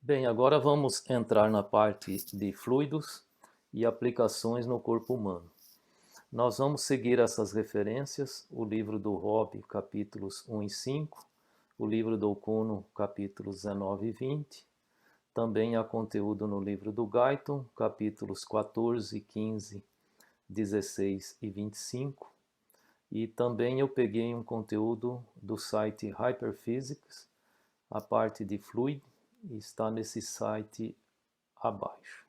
Bem, agora vamos entrar na parte de fluidos e aplicações no corpo humano. Nós vamos seguir essas referências, o livro do Hobby, capítulos 1 e 5, o livro do Okuno, capítulos 19 e 20. Também há conteúdo no livro do Guyton, capítulos 14, 15, 16 e 25. E também eu peguei um conteúdo do site Hyperphysics, a parte de fluido, está nesse site abaixo.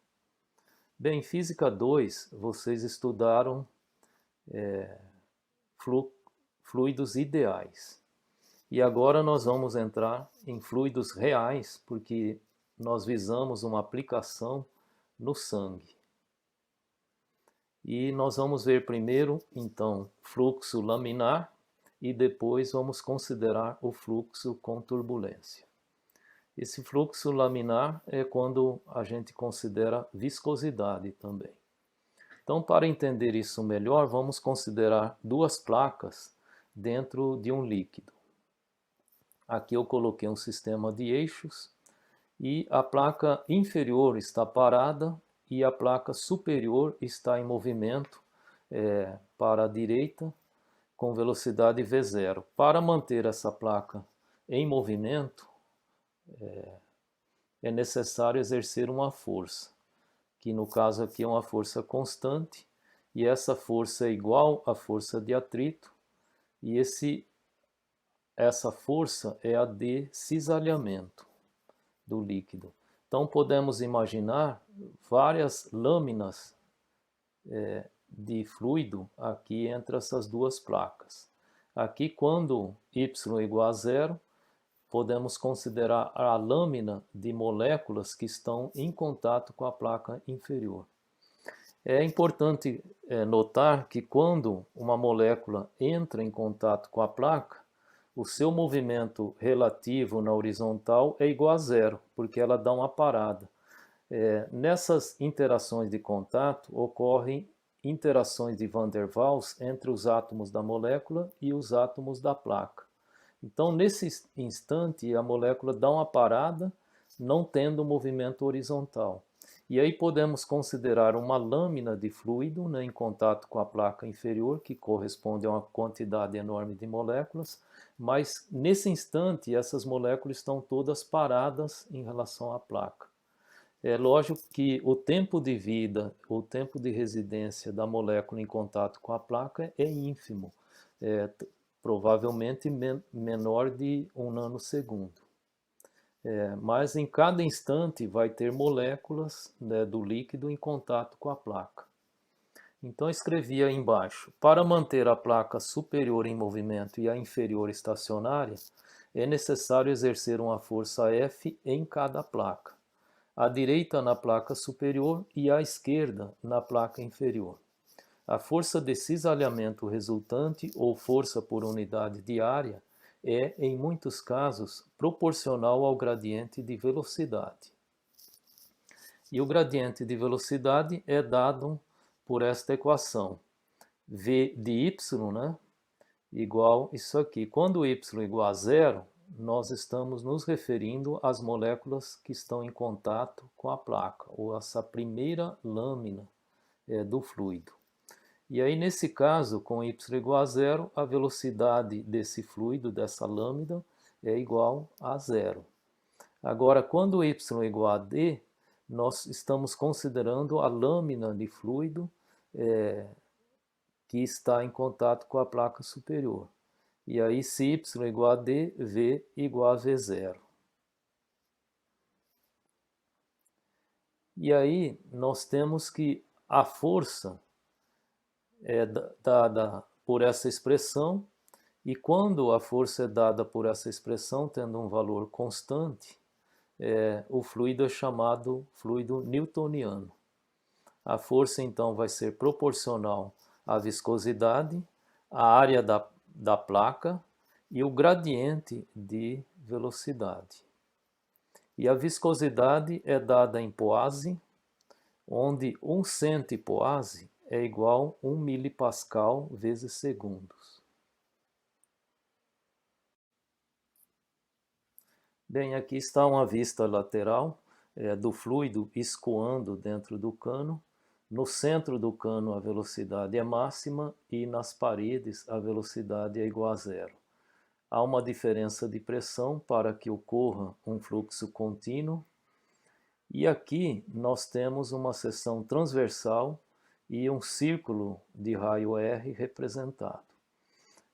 Bem, Física 2, vocês estudaram fluidos ideais. E agora nós vamos entrar em fluidos reais, porque nós visamos uma aplicação no sangue. E nós vamos ver primeiro, então, fluxo laminar e depois vamos considerar o fluxo com turbulência. Esse fluxo laminar é quando a gente considera viscosidade também. Então, para entender isso melhor, vamos considerar duas placas dentro de um líquido. Aqui eu coloquei um sistema de eixos e a placa inferior está parada e a placa superior está em movimento para a direita com velocidade v0. Para manter essa placa em movimento, é necessário exercer uma força, que no caso aqui é uma força constante, e essa força é igual à força de atrito, e essa força é a de cisalhamento do líquido. Então podemos imaginar várias lâminas de fluido aqui entre essas duas placas. Aqui, quando y igual a zero, podemos considerar a lâmina de moléculas que estão em contato com a placa inferior. É importante notar que quando uma molécula entra em contato com a placa, o seu movimento relativo na horizontal é igual a zero, porque ela dá uma parada. Nessas interações de contato ocorrem interações de Van der Waals entre os átomos da molécula e os átomos da placa. Então, nesse instante, a molécula dá uma parada, não tendo movimento horizontal. E aí podemos considerar uma lâmina de fluido, né, em contato com a placa inferior, que corresponde a uma quantidade enorme de moléculas, mas nesse instante essas moléculas estão todas paradas em relação à placa. É lógico que o tempo de vida, o tempo de residência da molécula em contato com a placa é ínfimo, provavelmente menor de 1 nanosegundo. Mas em cada instante vai ter moléculas, né, do líquido em contato com a placa. Então escrevi aí embaixo: para manter a placa superior em movimento e a inferior estacionária, é necessário exercer uma força F em cada placa. À direita na placa superior e à esquerda na placa inferior. A força de cisalhamento resultante, ou força por unidade de área, é, em muitos casos, proporcional ao gradiente de velocidade. E o gradiente de velocidade é dado por esta equação. V de y, né, igual isso aqui. Quando y igual a zero, nós estamos nos referindo às moléculas que estão em contato com a placa, ou essa primeira lâmina do fluido. E aí, nesse caso, com y igual a zero, a velocidade desse fluido, dessa lâmina, é igual a zero. Agora, quando y igual a d, nós estamos considerando a lâmina de fluido que está em contato com a placa superior. E aí, se y igual a d, v igual a v0. E aí, nós temos que a força é dada por essa expressão, e quando a força é dada por essa expressão, tendo um valor constante, o fluido é chamado fluido newtoniano. A força, então, vai ser proporcional à viscosidade, à área da placa e o gradiente de velocidade. E a viscosidade é dada em poase, onde 1 centipoase é igual a 1 milipascal vezes segundos. Bem, aqui está uma vista lateral do fluido escoando dentro do cano. No centro do cano a velocidade é máxima e nas paredes a velocidade é igual a zero. Há uma diferença de pressão para que ocorra um fluxo contínuo. E aqui nós temos uma seção transversal e um círculo de raio R representado.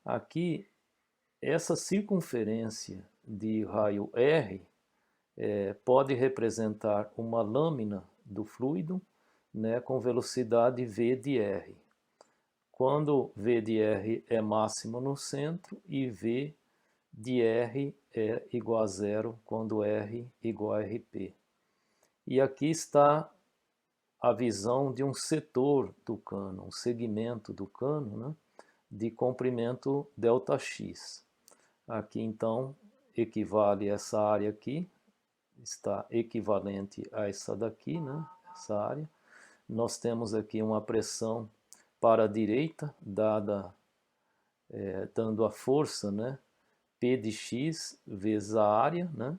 Aqui, essa circunferência de raio R pode representar uma lâmina do fluido, né, com velocidade V de R. Quando V de R é máximo no centro e V de R é igual a zero quando R igual a RP. E aqui está a visão de um setor do cano, um segmento do cano, né, de comprimento ΔX. Aqui então equivale essa área aqui, está equivalente a essa daqui, né, essa área. Nós temos aqui uma pressão para a direita, dando a força, né, P de x vezes a área, né,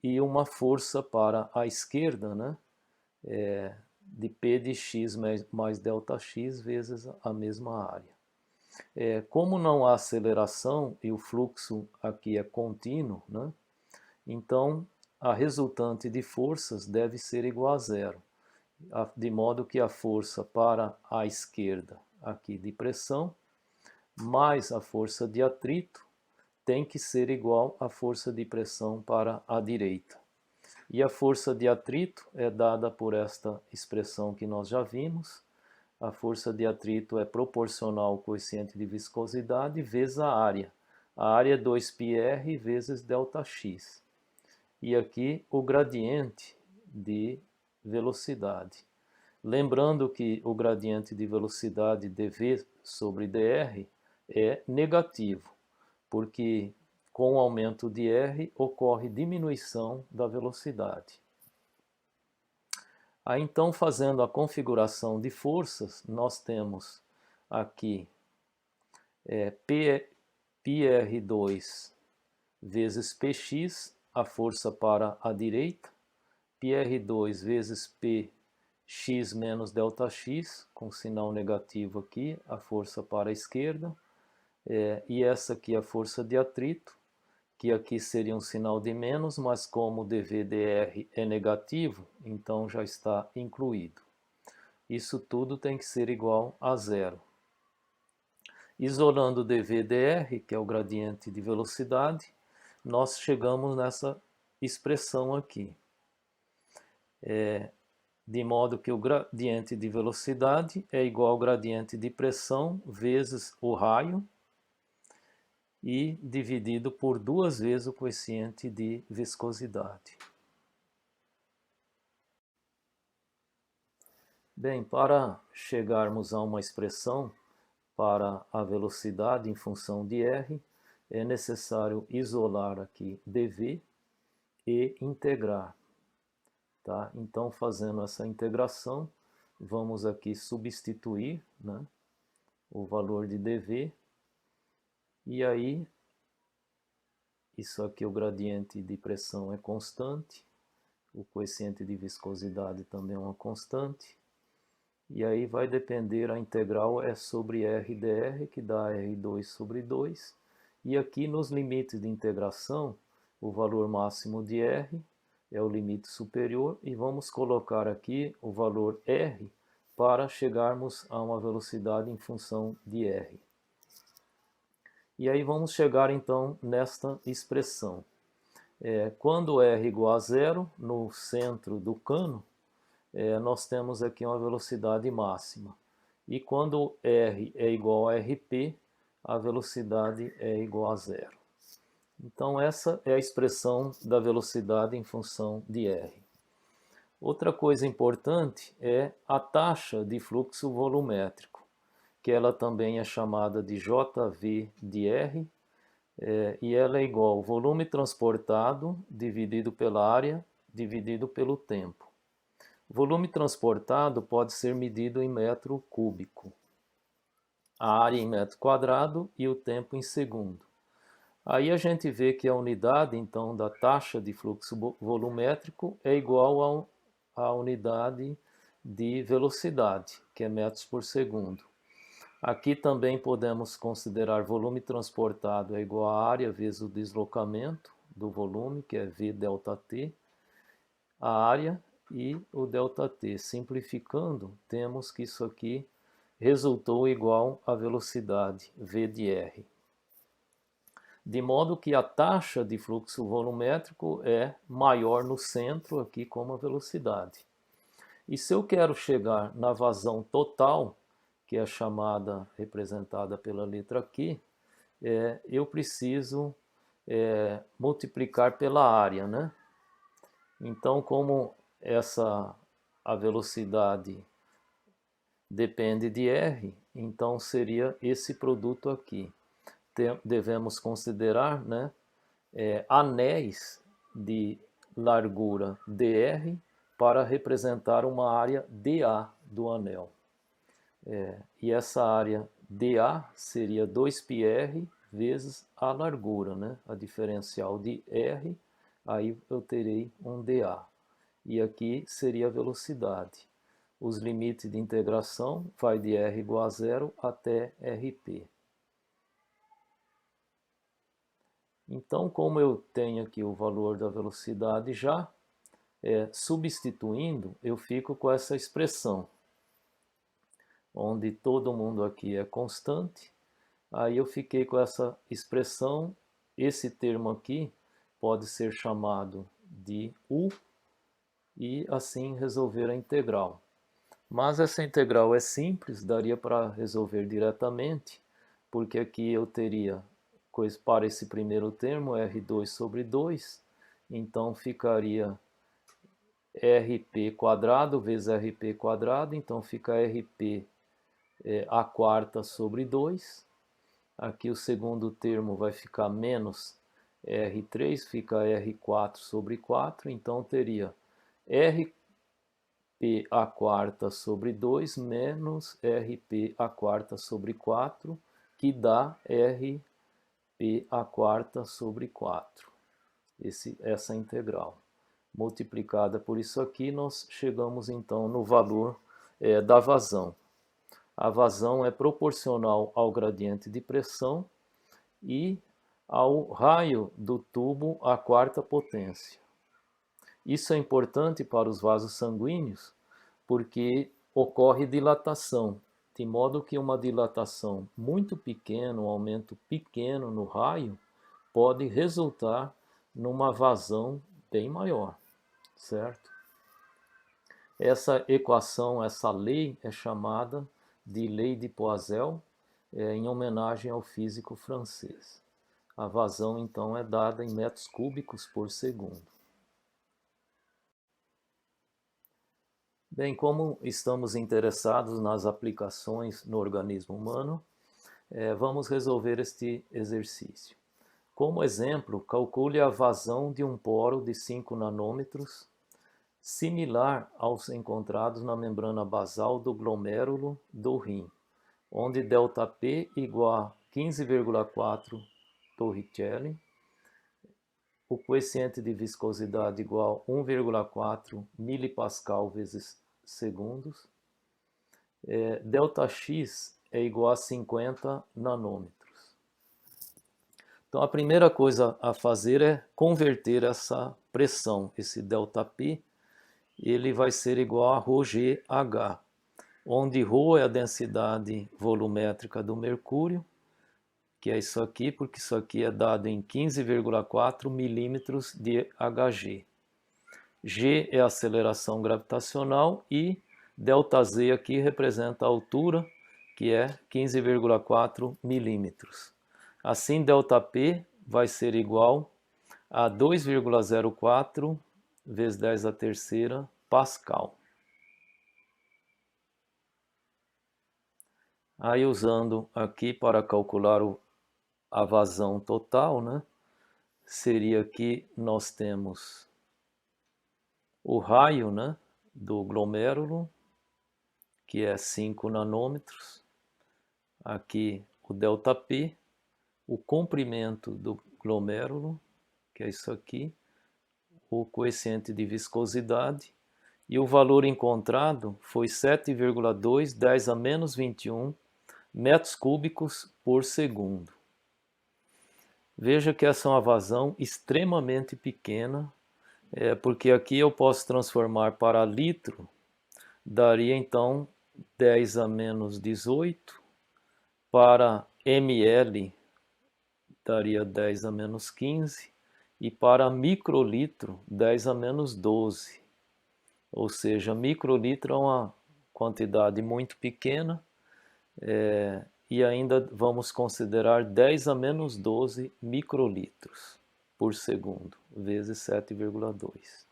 e uma força para a esquerda, né, de P de x mais ΔX vezes a mesma área. Como não há aceleração e o fluxo aqui é contínuo, né, então a resultante de forças deve ser igual a zero, de modo que a força para a esquerda aqui de pressão mais a força de atrito tem que ser igual à força de pressão para a direita. E a força de atrito é dada por esta expressão que nós já vimos. A força de atrito é proporcional ao coeficiente de viscosidade vezes a área. A área é 2πr vezes ΔX. E aqui o gradiente de velocidade. Lembrando que o gradiente de velocidade dv sobre dr é negativo, porque com o aumento de R ocorre diminuição da velocidade. Aí então, fazendo a configuração de forças, nós temos aqui PR2 vezes PX, a força para a direita, PR2 vezes PX menos ΔX, com sinal negativo aqui, a força para a esquerda, e essa aqui é a força de atrito, que aqui seria um sinal de menos, mas como dV/dr é negativo, então já está incluído. Isso tudo tem que ser igual a zero. Isolando dV/dr, que é o gradiente de velocidade, nós chegamos nessa expressão aqui. De modo que o gradiente de velocidade é igual ao gradiente de pressão vezes o raio, e dividido por 2 vezes o coeficiente de viscosidade. Bem, para chegarmos a uma expressão para a velocidade em função de R, é necessário isolar aqui dV e integrar. Tá? Então, fazendo essa integração, vamos aqui substituir, né, o valor de dV. E aí, isso aqui, o gradiente de pressão é constante, o coeficiente de viscosidade também é uma constante, e aí vai depender, a integral é sobre R dr, que dá R2 sobre 2, e aqui nos limites de integração, o valor máximo de R é o limite superior, e vamos colocar aqui o valor R para chegarmos a uma velocidade em função de R. E aí vamos chegar então nesta expressão. Quando R igual a zero, no centro do cano, nós temos aqui uma velocidade máxima. E quando R é igual a RP, a velocidade é igual a zero. Então essa é a expressão da velocidade em função de R. Outra coisa importante é a taxa de fluxo volumétrico, que ela também é chamada de JV de R, e ela é igual ao volume transportado dividido pela área dividido pelo tempo. O volume transportado pode ser medido em metro cúbico, a área em metro quadrado e o tempo em segundo. Aí a gente vê que a unidade, então, da taxa de fluxo volumétrico é igual à unidade de velocidade, que é metros por segundo. Aqui também podemos considerar volume transportado é igual à área vezes o deslocamento do volume, que é V delta T, a área e o ΔT. Simplificando, temos que isso aqui resultou igual à velocidade V de R. De modo que a taxa de fluxo volumétrico é maior no centro, aqui como a velocidade. E se eu quero chegar na vazão total, que é chamada, representada pela letra Q, eu preciso multiplicar pela área, né? Então, como a velocidade depende de R, então seria esse produto aqui. Devemos considerar, né, anéis de largura dr para representar uma área dA do anel. E essa área dA seria 2πr vezes a largura, né, a diferencial de R, aí eu terei um dA. E aqui seria a velocidade. Os limites de integração vai de R igual a zero até RP. Então, como eu tenho aqui o valor da velocidade já, substituindo, eu fico com essa expressão, onde todo mundo aqui é constante. Aí eu fiquei com essa expressão, esse termo aqui pode ser chamado de U, e assim resolver a integral. Mas essa integral é simples, daria para resolver diretamente, porque aqui eu teria, para esse primeiro termo, R2 sobre 2, então ficaria RP quadrado vezes RP quadrado, então fica RP a quarta sobre 2. Aqui o segundo termo vai ficar menos R3, fica R4 sobre 4, então teria RP a quarta sobre 2 menos RP a quarta sobre 4, que dá RP a quarta sobre 4. Essa integral. Multiplicada por isso aqui, nós chegamos então no valor da vazão. A vazão é proporcional ao gradiente de pressão e ao raio do tubo à quarta potência. Isso é importante para os vasos sanguíneos porque ocorre dilatação, de modo que uma dilatação muito pequena, um aumento pequeno no raio, pode resultar numa vazão bem maior, certo? Essa equação, essa lei é chamada de lei de Poiseuille, em homenagem ao físico francês. A vazão, então, é dada em metros cúbicos por segundo. Bem, como estamos interessados nas aplicações no organismo humano, vamos resolver este exercício. Como exemplo, calcule a vazão de um poro de 5 nanômetros, similar aos encontrados na membrana basal do glomérulo do rim, onde ΔP igual a 15,4 Torricelli, o coeficiente de viscosidade igual a 1,4 milipascal vezes segundos, ΔX é igual a 50 nanômetros. Então a primeira coisa a fazer é converter essa pressão, esse ΔP, ele vai ser igual a ρGH, onde ρ é a densidade volumétrica do mercúrio, que é isso aqui, porque isso aqui é dado em 15,4 milímetros de Hg. G é a aceleração gravitacional e ΔZ aqui representa a altura, que é 15,4 milímetros. Assim, ΔP vai ser igual a 2,04 vezes 10 a terceira Pascal. Aí, usando aqui para calcular a vazão total, né, seria que nós temos o raio, né, do glomérulo, que é 5 nanômetros, aqui o ΔP, o comprimento do glomérulo, que é isso aqui, o coeficiente de viscosidade, e o valor encontrado foi 7,2, 10 a menos 21 metros cúbicos por segundo. Veja que essa é uma vazão extremamente pequena, porque aqui eu posso transformar para litro, daria então 10 a menos 18, para ml daria 10 a menos 15, e para microlitro 10 a menos 12. Ou seja, microlitro é uma quantidade muito pequena, e ainda vamos considerar 10 a menos 12 microlitros por segundo, vezes 7,2.